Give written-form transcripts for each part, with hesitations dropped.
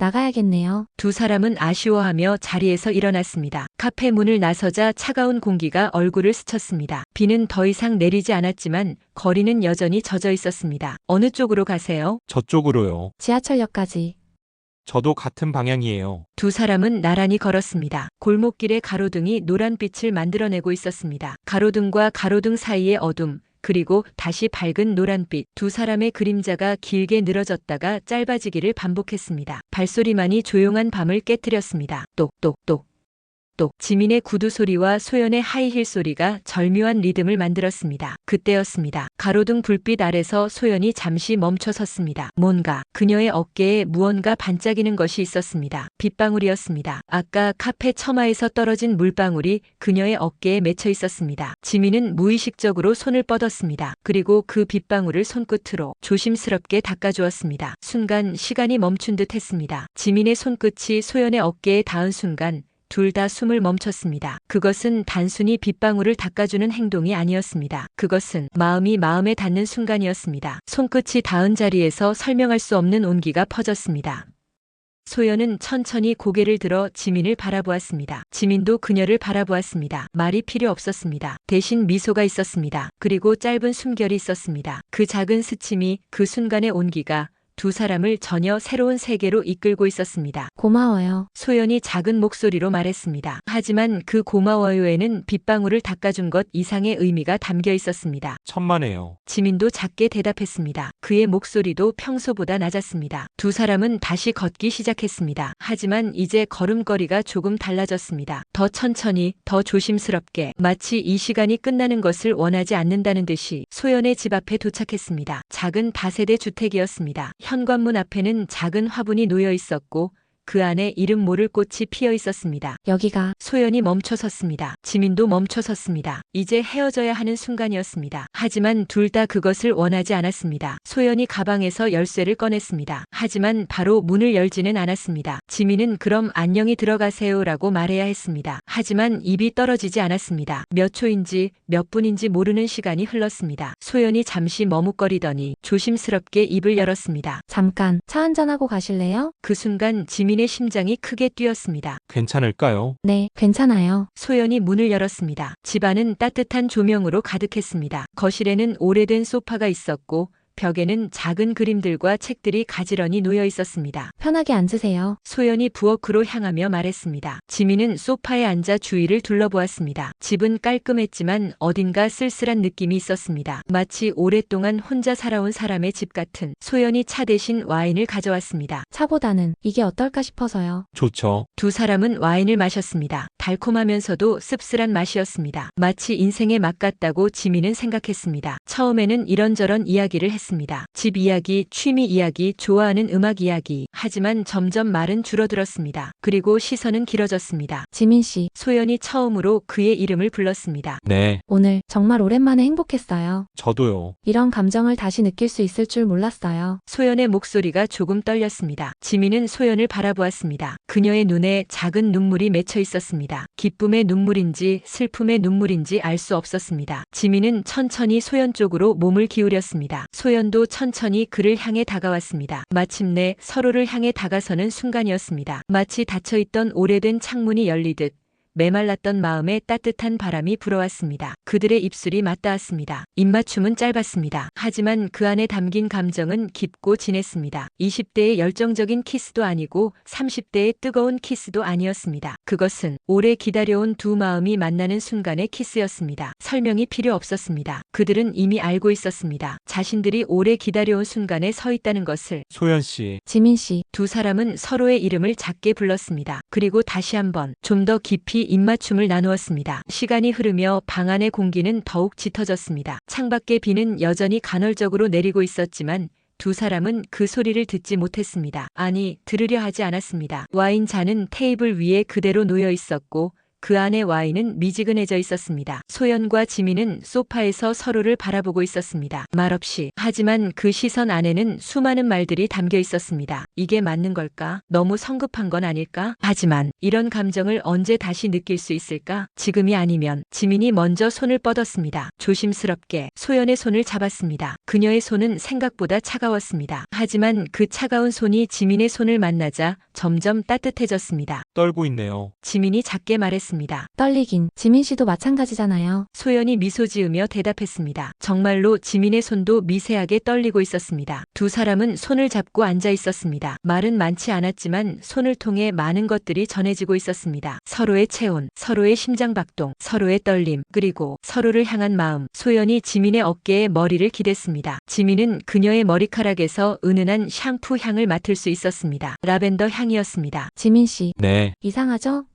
나가야겠네요. 두 사람은 아쉬워하며 자리에서 일어났습니다. 카페 문을 나서자 차가운 공기가 얼굴을 스쳤습니다. 비는 더 이상 내리지 않았지만 거리는 여전히 젖어 있었습니다. 어느 쪽으로 가세요? 저쪽으로요. 지하철역까지. 저도 같은 방향이에요. 두 사람은 나란히 걸었습니다. 골목길의 가로등이 노란빛을 만들어내고 있었습니다. 가로등과 가로등 사이의 어둠, 그리고 다시 밝은 노란빛, 두 사람의 그림자가 길게 늘어졌다가 짧아지기를 반복했습니다. 발소리만이 조용한 밤을 깨뜨렸습니다. 똑똑똑. 똑. 지민의 구두 소리와 소연의 하이힐 소리가 절묘한 리듬을 만들었습니다. 그때였습니다. 가로등 불빛 아래서 소연이 잠시 멈춰 섰습니다. 뭔가 그녀의 어깨에 무언가 반짝이는 것이 있었습니다. 빗방울이었습니다. 아까 카페 처마에서 떨어진 물방울이 그녀의 어깨에 맺혀 있었습니다. 지민은 무의식적으로 손을 뻗었습니다. 그리고 그 빗방울을 손끝으로 조심스럽게 닦아주었습니다. 순간 시간이 멈춘 듯 했습니다. 지민의 손끝이 소연의 어깨에 닿은 순간 둘 다 숨을 멈췄습니다. 그것은 단순히 빗방울을 닦아주는 행동이 아니었습니다. 그것은 마음이 마음에 닿는 순간이었습니다. 손끝이 닿은 자리에서 설명할 수 없는 온기가 퍼졌습니다. 소연은 천천히 고개를 들어 지민을 바라보았습니다. 지민도 그녀를 바라보았습니다. 말이 필요 없었습니다. 대신 미소가 있었습니다. 그리고 짧은 숨결이 있었습니다. 그 작은 스침이, 그 순간의 온기가 두 사람을 전혀 새로운 세계로 이끌고 있었습니다. 고마워요. 소연이 작은 목소리로 말했습니다. 하지만 그 고마워요에는 빗방울을 닦아준 것 이상의 의미가 담겨 있었습니다. 천만에요. 지민도 작게 대답했습니다. 그의 목소리도 평소보다 낮았습니다. 두 사람은 다시 걷기 시작했습니다. 하지만 이제 걸음걸이가 조금 달라졌습니다. 더 천천히, 더 조심스럽게, 마치 이 시간이 끝나는 것을 원하지 않는다는 듯이. 소연의 집 앞에 도착했습니다. 작은 다세대 주택이었습니다. 현관문 앞에는 작은 화분이 놓여 있었고 그 안에 이름 모를 꽃이 피어 있었습니다. 여기가. 소연이 멈춰 섰습니다. 지민도 멈춰 섰습니다. 이제 헤어져야 하는 순간이었습니다. 하지만 둘 다 그것을 원하지 않았습니다. 소연이 가방에서 열쇠를 꺼냈습니다. 하지만 바로 문을 열지는 않았습니다. 지민은 그럼 안녕히 들어가세요라고 말해야 했습니다. 하지만 입이 떨어지지 않았습니다. 몇 초인지 몇 분인지 모르는 시간이 흘렀습니다. 소연이 잠시 머뭇거리더니 조심스럽게 입을 열었습니다. 잠깐 차 한잔하고 가실래요? 그 순간 지민의 심장이 크게 뛰었습니다. 괜찮을까요? 네, 괜찮아요. 소연이 문을 열었습니다. 집안은 따뜻한 조명으로 가득했습니다. 거실에는 오래된 소파가 있었고 벽에는 작은 그림들과 책들이 가지런히 놓여 있었습니다. 편하게 앉으세요. 소연이 부엌으로 향하며 말했습니다. 지민은 소파에 앉아 주위를 둘러보았습니다. 집은 깔끔했지만 어딘가 쓸쓸한 느낌이 있었습니다. 마치 오랫동안 혼자 살아온 사람의 집 같은. 소연이 차 대신 와인을 가져왔습니다. 차보다는 이게 어떨까 싶어서요. 좋죠. 두 사람은 와인을 마셨습니다. 달콤하면서도 씁쓸한 맛이었습니다. 마치 인생의 맛 같다고 지민은 생각했습니다. 처음에는 이런저런 이야기를 했습니다. 집 이야기, 취미 이야기, 좋아하는 음악 이야기. 하지만 점점 말은 줄어들었습니다. 그리고 시선은 길어졌습니다. 지민 씨, 소연이 처음으로 그의 이름을 불렀습니다. 네, 오늘 정말 오랜만에 행복했어요. 저도요. 이런 감정을 다시 느낄 수 있을 줄 몰랐어요. 소연의 목소리가 조금 떨렸습니다. 지민은 소연을 바라보았습니다. 그녀의 눈에 작은 눈물이 맺혀 있었습니다. 기쁨의 눈물인지 슬픔의 눈물인지 알 수 없었습니다. 지민은 천천히 소연 쪽으로 몸을 기울였습니다. 소연도 천천히 그를 향해 다가왔습니다. 마침내 서로를 향해 다가서는 순간이었습니다. 마치 닫혀있던 오래된 창문이 열리듯 메말랐던 마음에 따뜻한 바람이 불어왔습니다. 그들의 입술이 맞닿았습니다. 입맞춤은 짧았습니다. 하지만 그 안에 담긴 감정은 깊고 진했습니다. 20대의 열정적인 키스도 아니고 30대의 뜨거운 키스도 아니었습니다. 그것은 오래 기다려온 두 마음이 만나는 순간의 키스였습니다. 설명이 필요 없었습니다. 그들은 이미 알고 있었습니다. 자신들이 오래 기다려온 순간에 서 있다는 것을. 소연 씨, 지민 씨, 두 사람은 서로의 이름을 작게 불렀습니다. 그리고 다시 한번 좀 더 깊이 입맞춤을 나누었습니다. 시간이 흐르며 방 안의 공기는 더욱 짙어졌습니다. 창밖의 비는 여전히 간헐적으로 내리고 있었지만 두 사람은 그 소리를 듣지 못했습니다. 아니, 들으려 하지 않았습니다. 와인 잔은 테이블 위에 그대로 놓여 있었고 그 안에 와인은 미지근해져 있었습니다. 소연과 지민은 소파에서 서로를 바라보고 있었습니다. 말없이. 하지만 그 시선 안에는 수많은 말들이 담겨 있었습니다. 이게 맞는 걸까? 너무 성급한 건 아닐까? 하지만 이런 감정을 언제 다시 느낄 수 있을까? 지금이 아니면. 지민이 먼저 손을 뻗었습니다. 조심스럽게 소연의 손을 잡았습니다. 그녀의 손은 생각보다 차가웠습니다. 하지만 그 차가운 손이 지민의 손을 만나자 점점 따뜻해졌습니다. 떨고 있네요. 지민이 작게 말했습니다. 떨리긴. 지민 씨도 마찬가지잖아요. 소연이 미소 지으며 대답했습니다. 정말로 지민의 손도 미세하게 떨리고 있었습니다. 두 사람은 손을 잡고 앉아 있었습니다. 말은 많지 않았지만 손을 통해 많은 것들이 전해지고 있었습니다. 서로의 체온, 서로의 심장박동, 서로의 떨림, 그리고 서로를 향한 마음. 소연이 지민의 어깨에 머리를 기댔습니다. 지민은 그녀의 머리카락에서 은은한 샴푸 향을 맡을 수 있었습니다. 라벤더 향이었습니다. 지민 씨, 네, 이상하죠?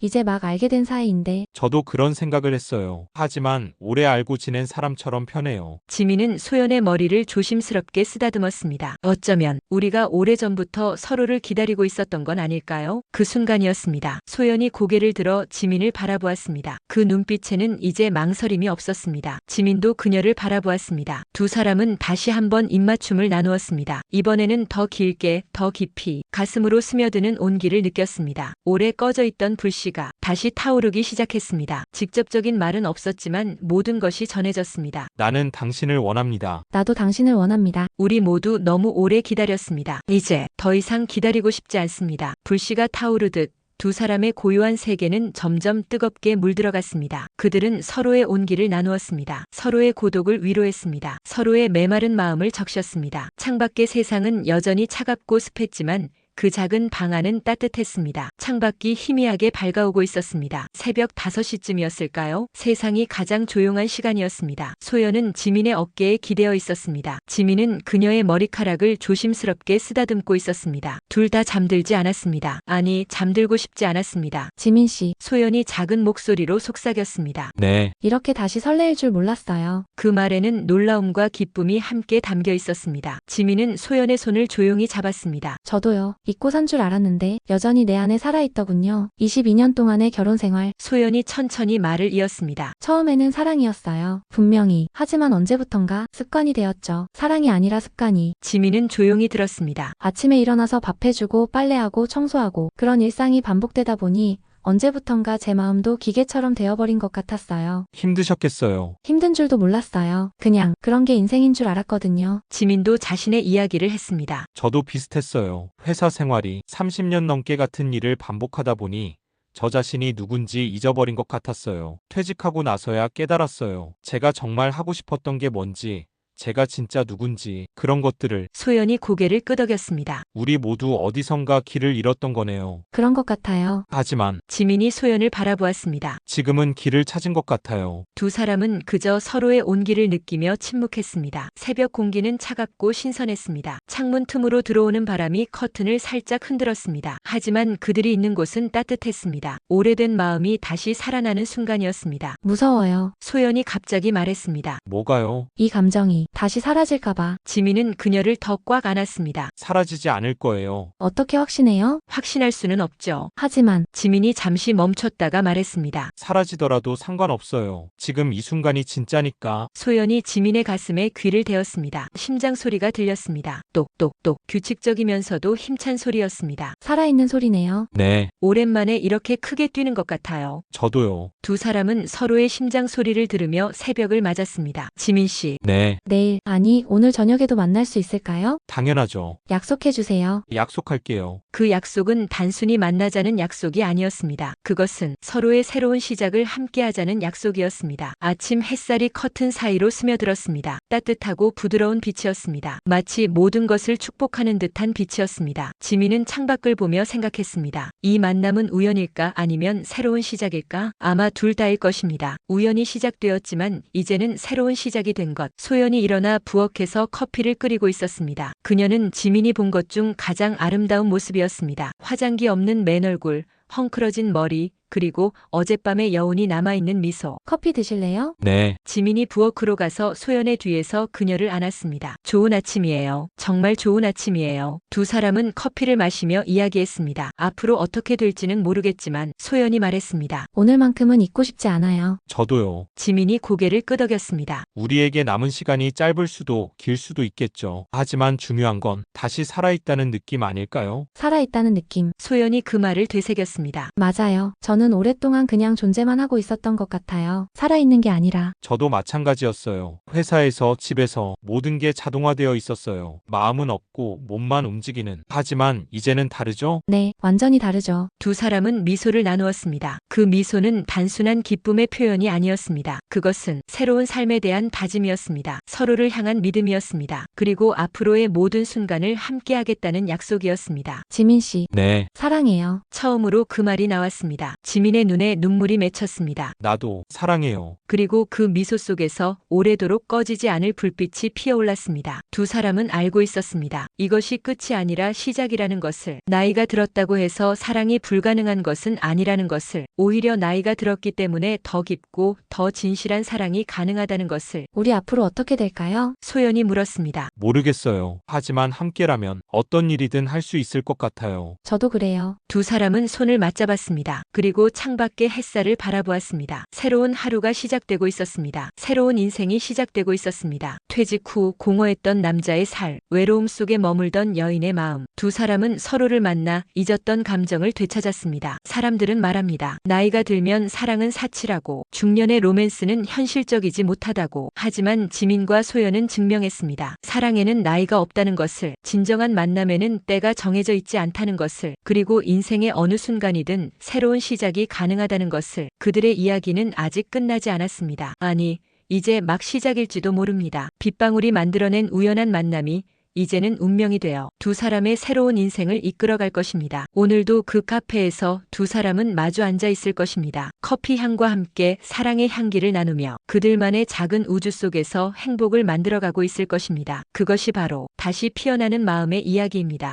이제 막 알게 된 사이인데 저도 그런 생각을 했어요. 하지만 오래 알고 지낸 사람처럼 편해요. 지민은 소연의 머리를 조심스럽게 쓰다듬었습니다. 어쩌면 우리가 오래전부터 서로를 기다리고 있었던 건 아닐까요? 그 순간이었습니다. 소연이 고개를 들어 지민을 바라보았습니다. 그 눈빛에는 이제 망설임이 없었습니다. 지민도 그녀를 바라보았습니다. 두 사람은 다시 한번 입맞춤을 나누었습니다. 이번에는 더 길게, 더 깊이 가슴으로 스며드는 온기를 느꼈습니다. 오래 꺼져 있던 불씨가 다시 타오르기 시작했습니다. 직접적인 말은 없었지만 모든 것이 전해졌습니다. 나는 당신을 원합니다. 나도 당신을 원합니다. 우리 모두 너무 오래 기다렸습니다. 이제 더 이상 기다리고 싶지 않습니다. 불씨가 타오르듯 두 사람의 고요한 세계는 점점 뜨겁게 물들어갔습니다. 그들은 서로의 온기를 나누었습니다. 서로의 고독을 위로했습니다. 서로의 메마른 마음을 적셨습니다. 창밖의 세상은 여전히 차갑고 습했지만 그 작은 방 안은 따뜻했습니다. 창밖이 희미하게 밝아오고 있었습니다. 새벽 5시쯤이었을까요? 세상이 가장 조용한 시간이었습니다. 소연은 지민의 어깨에 기대어 있었습니다. 지민은 그녀의 머리카락을 조심스럽게 쓰다듬고 있었습니다. 둘 다 잠들지 않았습니다. 아니, 잠들고 싶지 않았습니다. 지민 씨, 소연이 작은 목소리로 속삭였습니다. 네, 이렇게 다시 설레일 줄 몰랐어요. 그 말에는 놀라움과 기쁨이 함께 담겨 있었습니다. 지민은 소연의 손을 조용히 잡았습니다. 저도요. 잊고 산 줄 알았는데 여전히 내 안에 살아있더군요. 22년 동안의 결혼 생활. 소연이 천천히 말을 이었습니다. 처음에는 사랑이었어요. 분명히. 하지만 언제부턴가 습관이 되었죠. 사랑이 아니라 습관이. 지민은 조용히 들었습니다. 아침에 일어나서 밥 해주고 빨래하고 청소하고 그런 일상이 반복되다 보니 언제부턴가 제 마음도 기계처럼 되어버린 것 같았어요. 힘드셨겠어요. 힘든 줄도 몰랐어요. 그냥 그런 게 인생인 줄 알았거든요. 지민도 자신의 이야기를 했습니다. 저도 비슷했어요. 회사 생활이 30년 넘게 같은 일을 반복하다 보니 저 자신이 누군지 잊어버린 것 같았어요. 퇴직하고 나서야 깨달았어요. 제가 정말 하고 싶었던 게 뭔지, 제가 진짜 누군지, 그런 것들을. 소연이 고개를 끄덕였습니다. 우리 모두 어디선가 길을 잃었던 거네요. 그런 것 같아요. 하지만 지민이 소연을 바라보았습니다. 지금은 길을 찾은 것 같아요. 두 사람은 그저 서로의 온기를 느끼며 침묵했습니다. 새벽 공기는 차갑고 신선했습니다. 창문 틈으로 들어오는 바람이 커튼을 살짝 흔들었습니다. 하지만 그들이 있는 곳은 따뜻했습니다. 오래된 마음이 다시 살아나는 순간이었습니다. 무서워요. 소연이 갑자기 말했습니다. 뭐가요? 이 감정이 다시 사라질까봐. 지민은 그녀를 더 꽉 안았습니다. 사라지지 않을 거예요. 어떻게 확신해요? 확신할 수는 없죠. 하지만 지민이 잠시 멈췄다가 말했습니다. 사라지더라도 상관없어요. 지금 이 순간이 진짜니까. 소연이 지민의 가슴에 귀를 대었습니다. 심장 소리가 들렸습니다. 똑똑똑. 규칙적이면서도 힘찬 소리였습니다. 살아있는 소리네요. 네, 오랜만에 이렇게 크게 뛰는 것 같아요. 저도요. 두 사람은 서로의 심장 소리를 들으며 새벽을 맞았습니다. 지민 씨, 네, 내일, 아니 오늘 저녁에도 만날 수 있을까요? 당연하죠. 약속해주세요. 약속할게요. 그 약속은 단순히 만나자는 약속이 아니었습니다. 그것은 서로의 새로운 시작을 함께하자는 약속이었습니다. 아침 햇살이 커튼 사이로 스며들었습니다. 따뜻하고 부드러운 빛이었습니다. 마치 모든 것을 축복하는 듯한 빛이었습니다. 지민은 창밖을 보며 생각했습니다. 이 만남은 우연일까 아니면 새로운 시작일까? 아마 둘 다일 것입니다. 우연히 시작되었지만 이제는 새로운 시작이 된 것. 소연이 일어나 부엌에서 커피를 끓이고 있었습니다. 그녀는 지민이 본 것 중 가장 아름다운 모습이었습니다. 화장기 없는 맨 얼굴, 헝클어진 머리, 그리고 어젯밤의 여운이 남아있는 미소. 커피 드실래요? 네, 지민이 부엌으로 가서 소연의 뒤에서 그녀를 안았습니다. 좋은 아침이에요. 정말 좋은 아침이에요. 두 사람은 커피를 마시며 이야기했습니다. 앞으로 어떻게 될지는 모르겠지만 소연이 말했습니다. 오늘만큼은 잊고 싶지 않아요. 저도요. 지민이 고개를 끄덕였습니다. 우리에게 남은 시간이 짧을 수도 길 수도 있겠죠. 하지만 중요한 건 다시 살아있다는 느낌 아닐까요? 살아있다는 느낌. 소연이 그 말을 되새겼습니다. 맞아요. 저는 오랫동안 그냥 존재만 하고 있었던 것 같아요. 살아있는 게 아니라. 저도 마찬가지였어요. 회사에서 집에서 모든 게 자동화되어 있었어요. 마음은 없고 몸만 움직이는. 하지만 이제는 다르죠? 네, 완전히 다르죠. 두 사람은 미소를 나누었습니다. 그 미소는 단순한 기쁨의 표현이 아니었습니다. 그것은 새로운 삶에 대한 다짐이었습니다. 서로를 향한 믿음이었습니다. 그리고 앞으로의 모든 순간을 함께하겠다는 약속이었습니다. 지민 씨, 네, 사랑해요. 처음으로 그 말이 나왔습니다. 지민의 눈에 눈물이 맺혔습니다. 나도 사랑해요. 그리고 그 미소 속에서 오래도록 꺼지지 않을 불빛이 피어올랐습니다. 두 사람은 알고 있었습니다. 이것이 끝이 아니라 시작이라는 것을. 나이가 들었다고 해서 사랑이 불가능한 것은 아니라는 것을. 오히려 나이가 들었기 때문에 더 깊고 더 진실한 사랑이 가능하다는 것을. 우리 앞으로 어떻게 될까요? 소연이 물었습니다. 모르겠어요. 하지만 함께라면 어떤 일이든 할 수 있을 것 같아요. 저도 그래요. 두 사람은 손을 맞잡았습니다. 그리고 창밖의 햇살을 바라보았습니다. 새로운 하루가 시작되고 있었습니다. 새로운 인생이 시작되고 있었습니다. 퇴직 후 공허했던 남자의 살, 외로움 속에 머물던 여인의 마음. 두 사람은 서로를 만나 잊었던 감정을 되찾았습니다. 사람들은 말합니다. 나이가 들면 사랑은 사치라고, 중년의 로맨스는 현실적이지 못하다고. 하지만 지민과 소연은 증명했습니다. 사랑에는 나이가 없다는 것을, 진정한 만남에는 때가 정해져 있지 않다는 것을, 그리고 인생의 어느 순간이든 새로운 시작이 가능하다는 것을. 그들의 이야기는 아직 끝나지 않았습니다. 아니, 이제 막 시작일지도 모릅니다. 빗방울이 만들어낸 우연한 만남이 이제는 운명이 되어 두 사람의 새로운 인생을 이끌어갈 것입니다. 오늘도 그 카페에서 두 사람은 마주 앉아 있을 것입니다. 커피 향과 함께 사랑의 향기를 나누며 그들만의 작은 우주 속에서 행복을 만들어가고 있을 것입니다. 그것이 바로 다시 피어나는 마음의 이야기입니다.